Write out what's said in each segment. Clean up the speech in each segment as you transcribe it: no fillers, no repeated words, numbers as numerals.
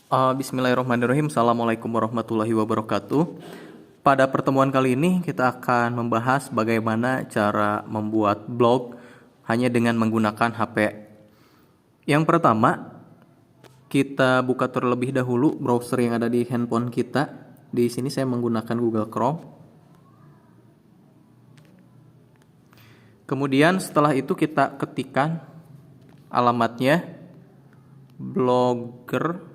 Bismillahirrahmanirrahim. Assalamualaikum warahmatullahi wabarakatuh. Pada pertemuan kali ini kita akan membahas bagaimana cara membuat blog hanya dengan menggunakan HP. Yang pertama, kita buka terlebih dahulu browser yang ada di handphone kita. Di sini saya menggunakan Google Chrome. Kemudian setelah itu kita ketikkan alamatnya blogger.com.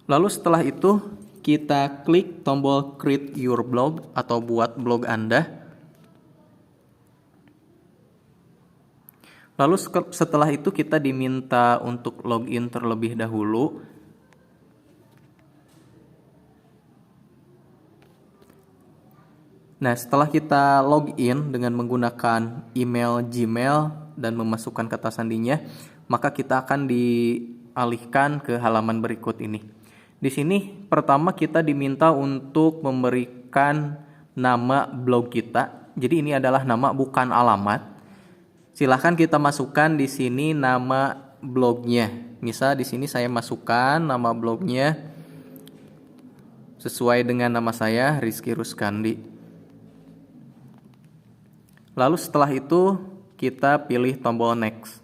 Lalu setelah itu kita klik tombol create your blog atau buat blog Anda. Lalu setelah itu kita diminta untuk login terlebih dahulu. Nah, setelah kita login dengan menggunakan email Gmail dan memasukkan kata sandinya, maka kita akan dialihkan ke halaman berikut ini. Di sini pertama kita diminta untuk memberikan nama blog kita. Jadi ini adalah nama bukan alamat. Silahkan kita masukkan di sini nama blognya. Misal di sini saya masukkan nama blognya sesuai dengan nama saya, Rizky Ruskandi. Lalu setelah itu kita pilih tombol next.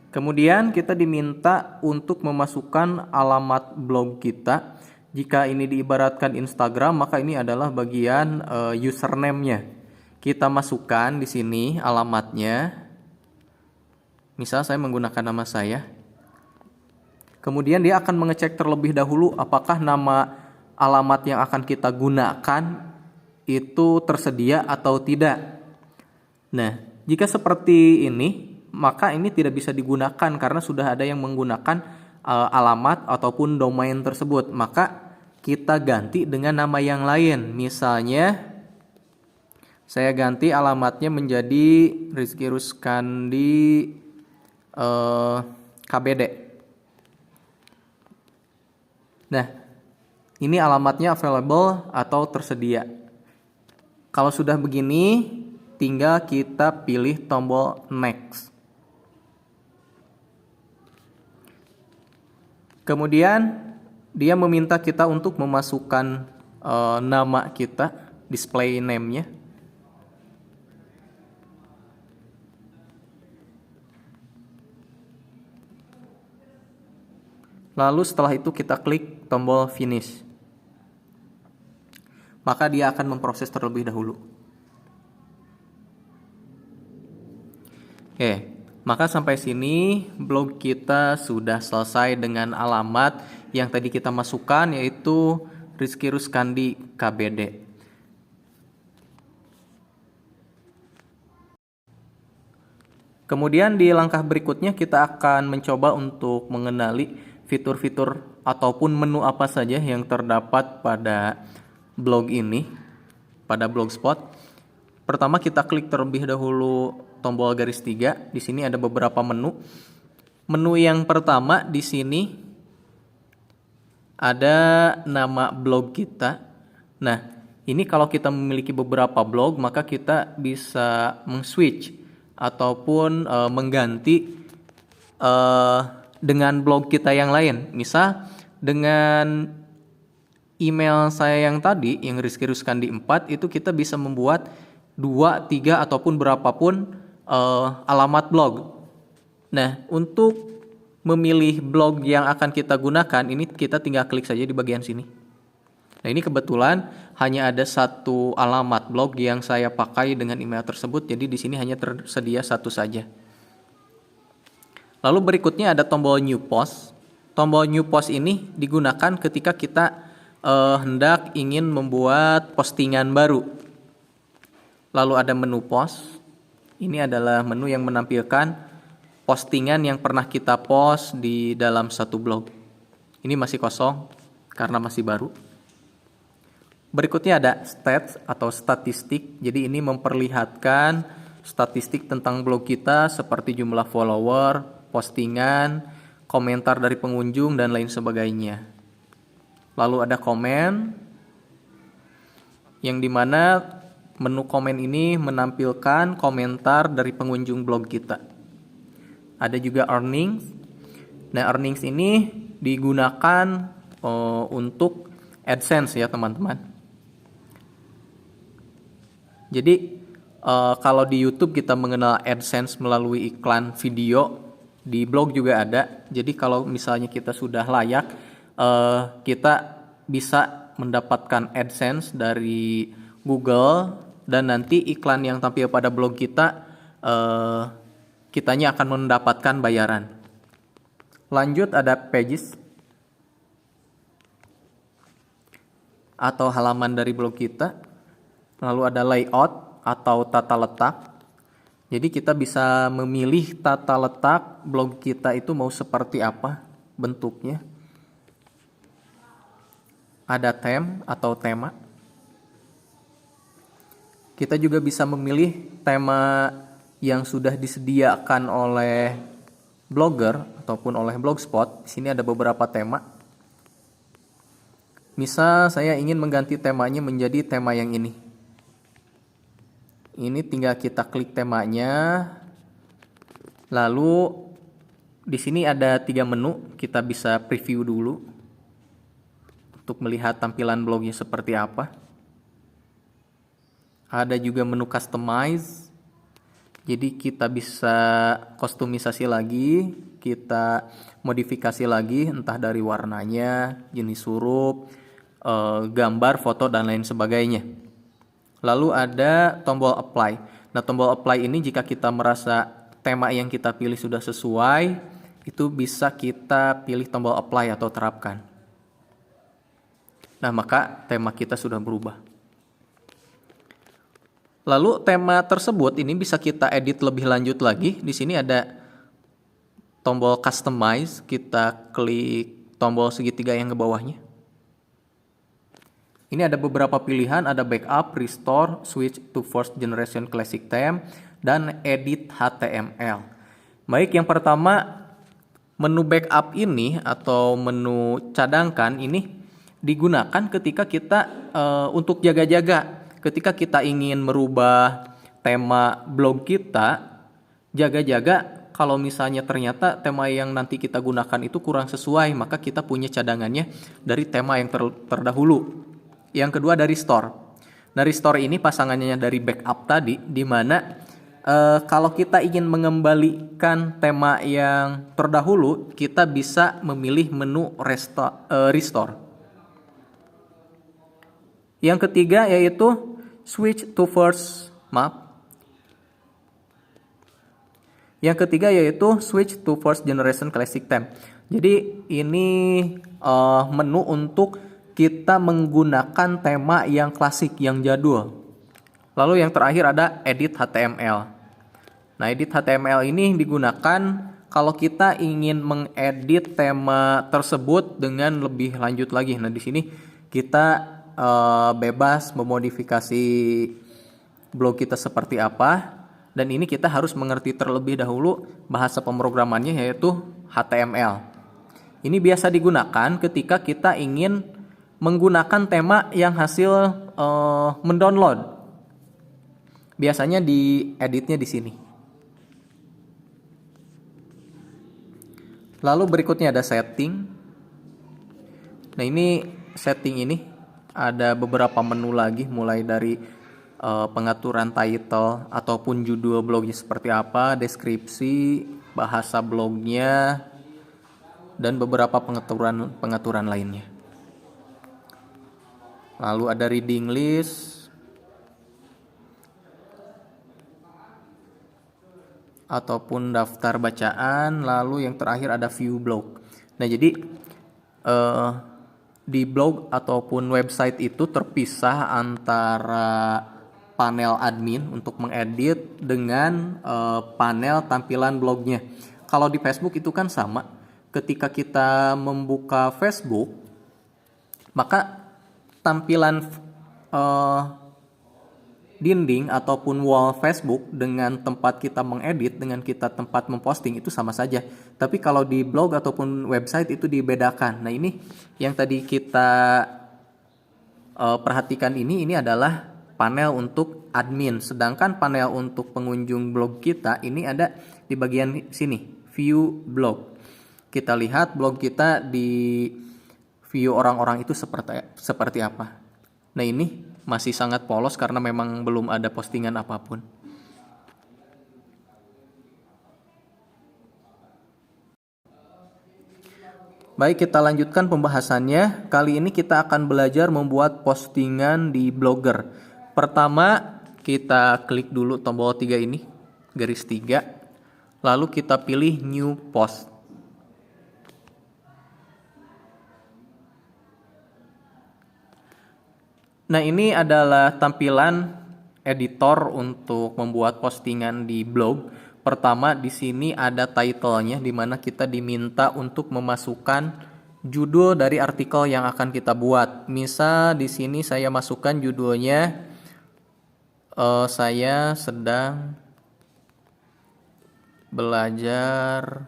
Kemudian kita diminta untuk memasukkan alamat blog kita. Jika ini diibaratkan Instagram, maka ini adalah bagian username-nya. Kita masukkan di sini alamatnya. Misal saya menggunakan nama saya. Kemudian dia akan mengecek terlebih dahulu apakah nama alamat yang akan kita gunakan itu tersedia atau tidak. Nah, jika seperti ini, maka ini tidak bisa digunakan karena sudah ada yang menggunakan alamat ataupun domain tersebut. Maka kita ganti dengan nama yang lain. Misalnya, saya ganti alamatnya menjadi Rizky Ruskandi KBD. Nah, ini alamatnya available atau tersedia. Kalau sudah begini, tinggal kita pilih tombol next. Kemudian dia meminta kita untuk memasukkan nama kita, display name-nya. Lalu setelah itu kita klik tombol finish. Maka dia akan memproses terlebih dahulu. Oke, maka sampai sini blog kita sudah selesai dengan alamat yang tadi kita masukkan, yaitu Rizky Ruskandi KBD. Kemudian di langkah berikutnya kita akan mencoba untuk mengenali fitur-fitur ataupun menu apa saja yang terdapat pada blog ini, pada Blogspot. Pertama kita klik terlebih dahulu tombol garis 3. Di sini ada beberapa menu. Menu yang pertama di sini ada nama blog kita. Nah, ini kalau kita memiliki beberapa blog, maka kita bisa meng-switch ataupun mengganti dengan blog kita yang lain. Misal dengan email saya yang tadi, yang Rizky Ruskandi 4, itu kita bisa membuat 2, 3, ataupun berapapun alamat blog. Nah, untuk memilih blog yang akan kita gunakan, ini kita tinggal klik saja di bagian sini. Nah, ini kebetulan hanya ada satu alamat blog yang saya pakai dengan email tersebut, jadi di sini hanya tersedia satu saja. Lalu berikutnya ada tombol new post. Tombol new post ini digunakan ketika kita hendak ingin membuat postingan baru. Lalu ada menu post. Ini adalah menu yang menampilkan postingan yang pernah kita post di dalam satu blog. Ini masih kosong karena masih baru. Berikutnya ada stats atau statistik. Jadi ini memperlihatkan statistik tentang blog kita seperti jumlah follower, postingan, komentar dari pengunjung, dan lain sebagainya. Lalu ada komen, yang dimana menu komen ini menampilkan komentar dari pengunjung blog kita. ada juga earnings. Nah, earnings ini digunakan untuk AdSense ya teman-teman. Jadi kalau di YouTube kita mengenal AdSense melalui iklan video, di blog juga ada. Jadi kalau misalnya kita sudah layak, kita bisa mendapatkan AdSense dari Google, dan nanti iklan yang tampil pada blog kita, kitanya akan mendapatkan bayaran. Lanjut ada pages atau halaman dari blog kita. Lalu ada layout atau tata letak. Jadi kita bisa memilih tata letak blog kita itu mau seperti apa bentuknya. Ada theme atau tema. Kita juga bisa memilih tema yang sudah disediakan oleh blogger ataupun oleh Blogspot. Di sini ada beberapa tema. Misal saya ingin mengganti temanya menjadi tema yang ini. Ini tinggal kita klik temanya. Lalu di sini ada 3 menu, kita bisa preview dulu untuk melihat tampilan blognya seperti apa. Ada juga menu customize. Jadi kita bisa kustomisasi lagi, kita modifikasi lagi entah dari warnanya, jenis huruf, gambar, foto dan lain sebagainya. Lalu ada tombol apply. Nah, tombol apply ini jika kita merasa tema yang kita pilih sudah sesuai, itu bisa kita pilih tombol apply atau terapkan. Nah, maka tema kita sudah berubah. Lalu tema tersebut ini bisa kita edit lebih lanjut lagi. Di sini ada tombol customize, kita klik tombol segitiga yang ke bawahnya. Ini ada beberapa pilihan, ada backup, restore, switch to first generation classic theme, dan edit HTML. Baik, yang pertama, menu backup ini atau menu cadangkan ini digunakan ketika kita untuk jaga-jaga. Ketika kita ingin merubah tema blog kita, jaga-jaga kalau misalnya ternyata tema yang nanti kita gunakan itu kurang sesuai, maka kita punya cadangannya dari tema yang terdahulu. Yang kedua dari restore. Nah, restore ini pasangannya dari backup tadi, di mana kalau kita ingin mengembalikan tema yang terdahulu, kita bisa memilih menu restore. Yang ketiga yaitu switch to first generation classic theme. Jadi ini menu untuk kita menggunakan tema yang klasik, yang jadul. Lalu yang terakhir ada edit HTML. Nah, edit HTML ini digunakan kalau kita ingin mengedit tema tersebut dengan lebih lanjut lagi. Nah, di sini kita bebas memodifikasi blog kita seperti apa, dan ini kita harus mengerti terlebih dahulu bahasa pemrogramannya yaitu HTML. Ini biasa digunakan ketika kita ingin menggunakan tema yang hasil mendownload. Biasanya di editnya di sini. Lalu berikutnya ada setting. Nah, ini setting ini ada beberapa menu lagi, mulai dari pengaturan title ataupun judul blognya seperti apa, deskripsi, bahasa blognya, dan beberapa pengaturan lainnya. Lalu ada reading list ataupun daftar bacaan. Lalu yang terakhir ada view blog. Nah, jadi di blog ataupun website itu terpisah antara panel admin untuk mengedit dengan panel tampilan blognya. Kalau di Facebook itu kan sama. Ketika kita membuka Facebook, maka tampilan dinding ataupun wall Facebook dengan tempat kita mengedit dengan kita tempat memposting itu sama saja. Tapi kalau di blog ataupun website itu dibedakan. Nah, ini yang tadi kita perhatikan ini adalah panel untuk admin. Sedangkan panel untuk pengunjung blog kita ini ada di bagian sini, view blog. Kita lihat blog kita di view orang-orang itu seperti apa. Nah, ini masih sangat polos karena memang belum ada postingan apapun. Baik, kita lanjutkan pembahasannya. Kali ini kita akan belajar membuat postingan di Blogger. Pertama, kita klik dulu tombol 3 ini, garis 3. Lalu kita pilih New Post. Nah, ini adalah tampilan editor untuk membuat postingan di blog. Pertama, di sini ada title-nya di mana kita diminta untuk memasukkan judul dari artikel yang akan kita buat. Misal di sini saya masukkan judulnya saya sedang belajar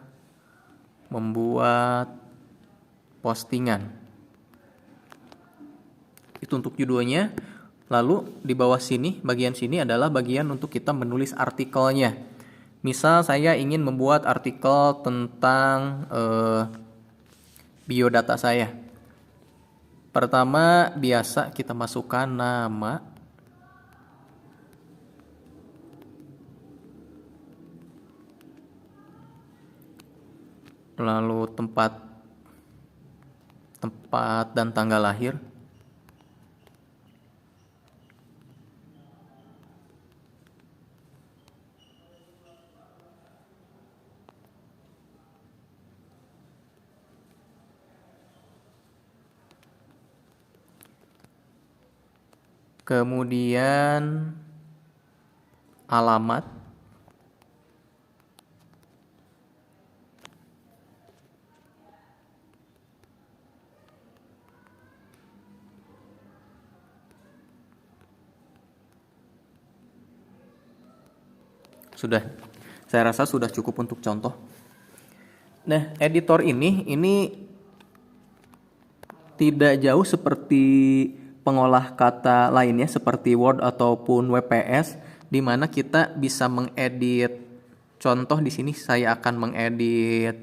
membuat postingan. Itu untuk judulnya. Lalu di bawah sini, bagian sini adalah bagian untuk kita menulis artikelnya. Misal saya ingin membuat artikel tentang biodata saya. Pertama, biasa kita masukkan nama, lalu tempat dan tanggal lahir. Kemudian alamat, sudah. Saya rasa sudah cukup untuk contoh. Nah, editor ini tidak jauh seperti pengolah kata lainnya seperti Word ataupun WPS, di mana kita bisa mengedit. Contoh di sini saya akan mengedit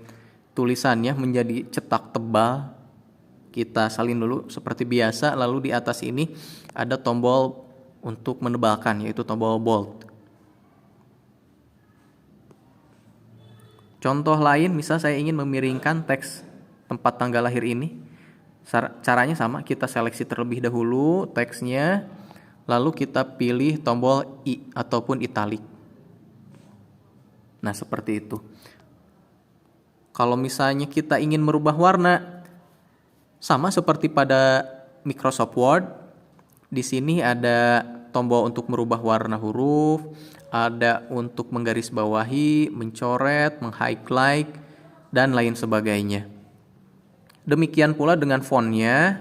tulisannya menjadi cetak tebal. Kita salin dulu seperti biasa, lalu di atas ini ada tombol untuk menebalkan, yaitu tombol bold. Contoh lain, misal saya ingin memiringkan teks tempat tanggal lahir ini. Caranya sama, kita seleksi terlebih dahulu teksnya, lalu kita pilih tombol I ataupun italic. Nah, seperti itu. Kalau misalnya kita ingin merubah warna, sama seperti pada Microsoft Word, di sini ada tombol untuk merubah warna huruf, ada untuk menggarisbawahi, mencoret, meng-highlight, dan lain sebagainya. Demikian pula dengan fontnya,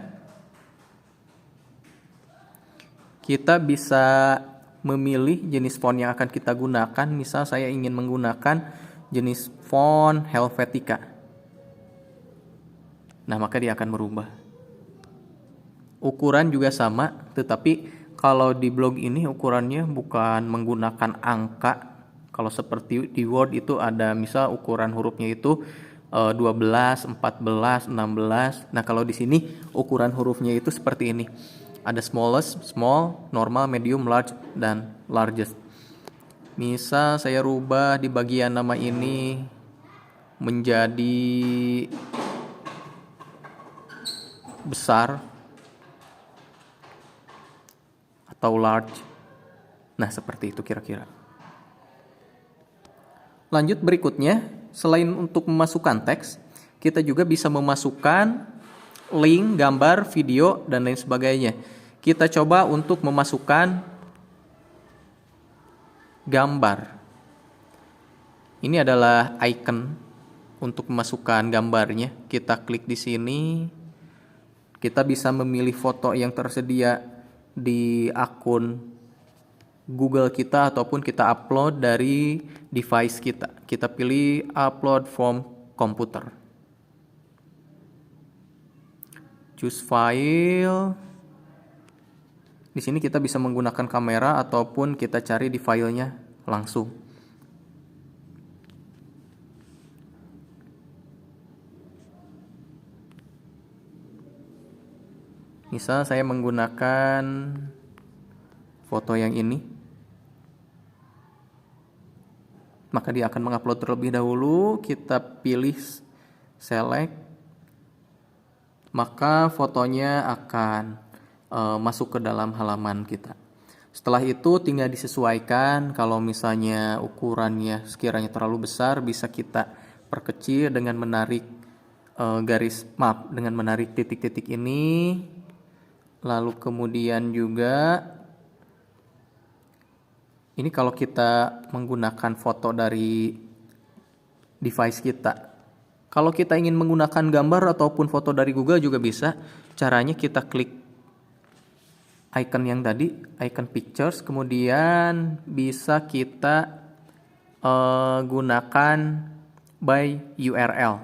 kita bisa memilih jenis font yang akan kita gunakan. Misal saya ingin menggunakan jenis font Helvetica. Nah, maka dia akan merubah. Ukuran juga sama, tetapi kalau di blog ini ukurannya bukan menggunakan angka. Kalau seperti di Word itu ada misal ukuran hurufnya itu 12, 14, 16. Nah, kalau di sini ukuran hurufnya itu seperti ini. Ada smallest, small, normal, medium, large, dan largest. Misal saya rubah di bagian nama ini menjadi besar atau large. Nah, seperti itu kira-kira. Lanjut berikutnya. Selain untuk memasukkan teks, kita juga bisa memasukkan link, gambar, video, dan lain sebagainya. Kita coba untuk memasukkan gambar. Ini adalah icon untuk memasukkan gambarnya. Kita klik di sini. Kita bisa memilih foto yang tersedia di akun Google kita ataupun kita upload dari device kita. Kita pilih upload from computer. Choose file. Di sini kita bisa menggunakan kamera ataupun kita cari di filenya langsung. Misal saya menggunakan foto yang ini, maka dia akan mengupload terlebih dahulu. Kita pilih select, maka fotonya akan masuk ke dalam halaman kita. Setelah itu tinggal disesuaikan. Kalau misalnya ukurannya sekiranya terlalu besar, bisa kita perkecil dengan menarik dengan menarik titik-titik ini. Lalu kemudian juga ini kalau kita menggunakan foto dari device kita. Kalau kita ingin menggunakan gambar ataupun foto dari Google juga bisa. Caranya kita klik icon yang tadi, icon pictures, kemudian bisa kita gunakan by URL.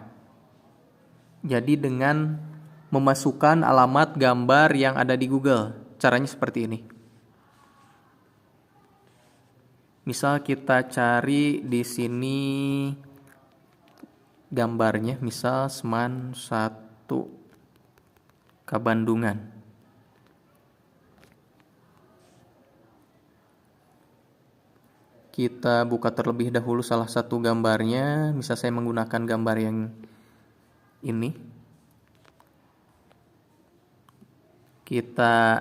Jadi dengan memasukkan alamat gambar yang ada di Google. Caranya seperti ini. Misal kita cari di sini gambarnya, misal Seman 1 Kabandungan. Kita buka terlebih dahulu salah satu gambarnya. Misal saya menggunakan gambar yang ini. Kita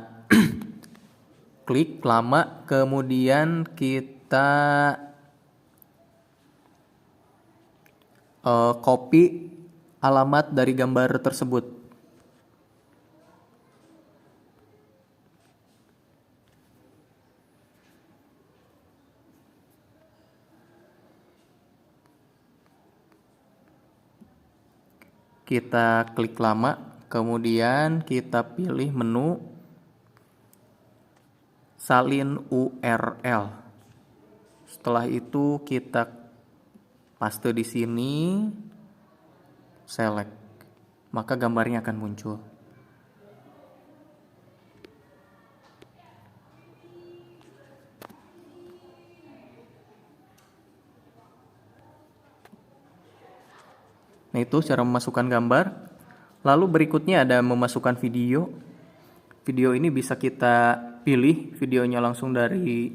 klik lama, kemudian kita copy alamat dari gambar tersebut. Kita klik lama, kemudian kita pilih menu salin URL. Setelah itu kita paste di sini, select, maka gambarnya akan muncul. Nah, itu cara memasukkan gambar. Lalu berikutnya ada memasukkan video. Video ini bisa kita pilih videonya langsung dari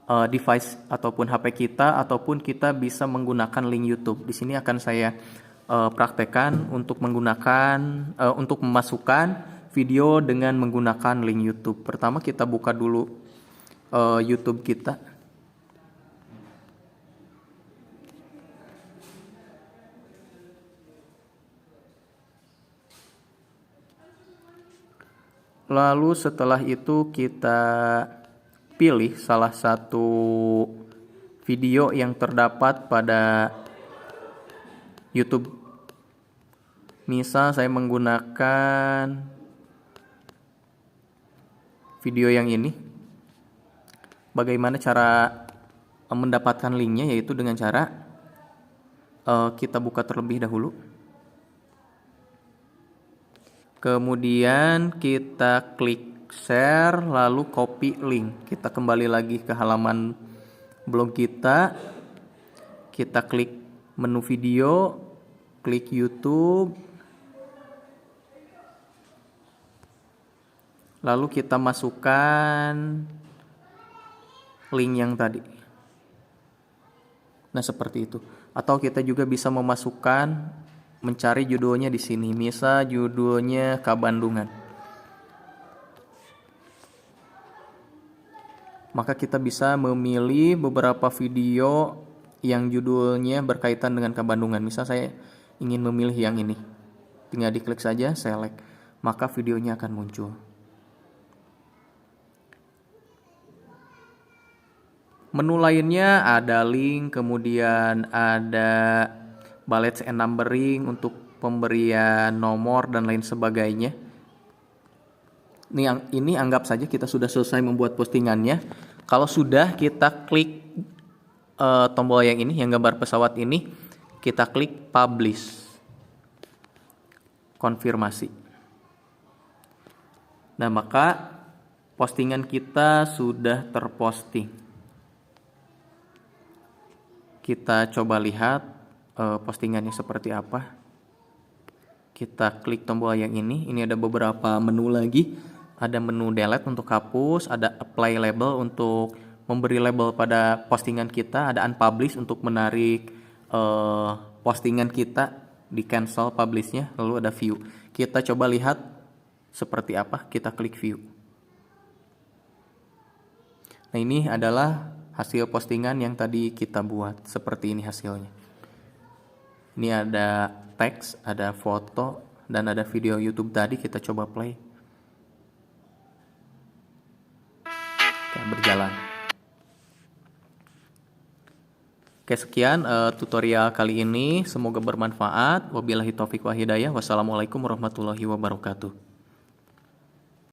device ataupun HP kita, ataupun kita bisa menggunakan link YouTube. Di sini akan saya praktekkan untuk untuk memasukkan video dengan menggunakan link YouTube. Pertama kita buka dulu YouTube kita. Lalu setelah itu kita pilih salah satu video yang terdapat pada YouTube. Misal saya menggunakan video yang ini. Bagaimana cara mendapatkan linknya, yaitu dengan cara kita buka terlebih dahulu. Kemudian kita klik share, lalu copy link. Kita kembali lagi ke halaman blog kita. Kita klik menu video, klik YouTube. Lalu kita masukkan link yang tadi. Nah, seperti itu. Atau kita juga bisa mencari judulnya di sini. Misal judulnya Kabandungan. Maka kita bisa memilih beberapa video yang judulnya berkaitan dengan Kabandungan. Misal saya ingin memilih yang ini. Tinggal diklik saja, select. Maka videonya akan muncul. Menu lainnya ada link, kemudian ada bullets and numbering untuk pemberian nomor dan lain sebagainya. Ini anggap saja kita sudah selesai membuat postingannya. Kalau sudah, kita klik tombol yang ini, yang gambar pesawat ini, kita klik publish, konfirmasi. Nah, maka postingan kita sudah terposting. Kita coba lihat postingannya seperti apa. Kita klik tombol yang ini ada beberapa menu lagi. Ada menu delete untuk hapus, ada apply label untuk memberi label pada postingan kita, ada unpublish untuk menarik postingan kita di cancel publishnya, lalu ada view. Kita coba lihat seperti apa, kita klik view. Nah, ini adalah hasil postingan yang tadi kita buat, seperti ini hasilnya. Ini ada teks, ada foto, dan ada video YouTube tadi. Kita coba play. Oke, berjalan. Oke, sekian tutorial kali ini. Semoga bermanfaat. Wabillahi taufiq wa hidayah. Wassalamualaikum warahmatullahi wabarakatuh.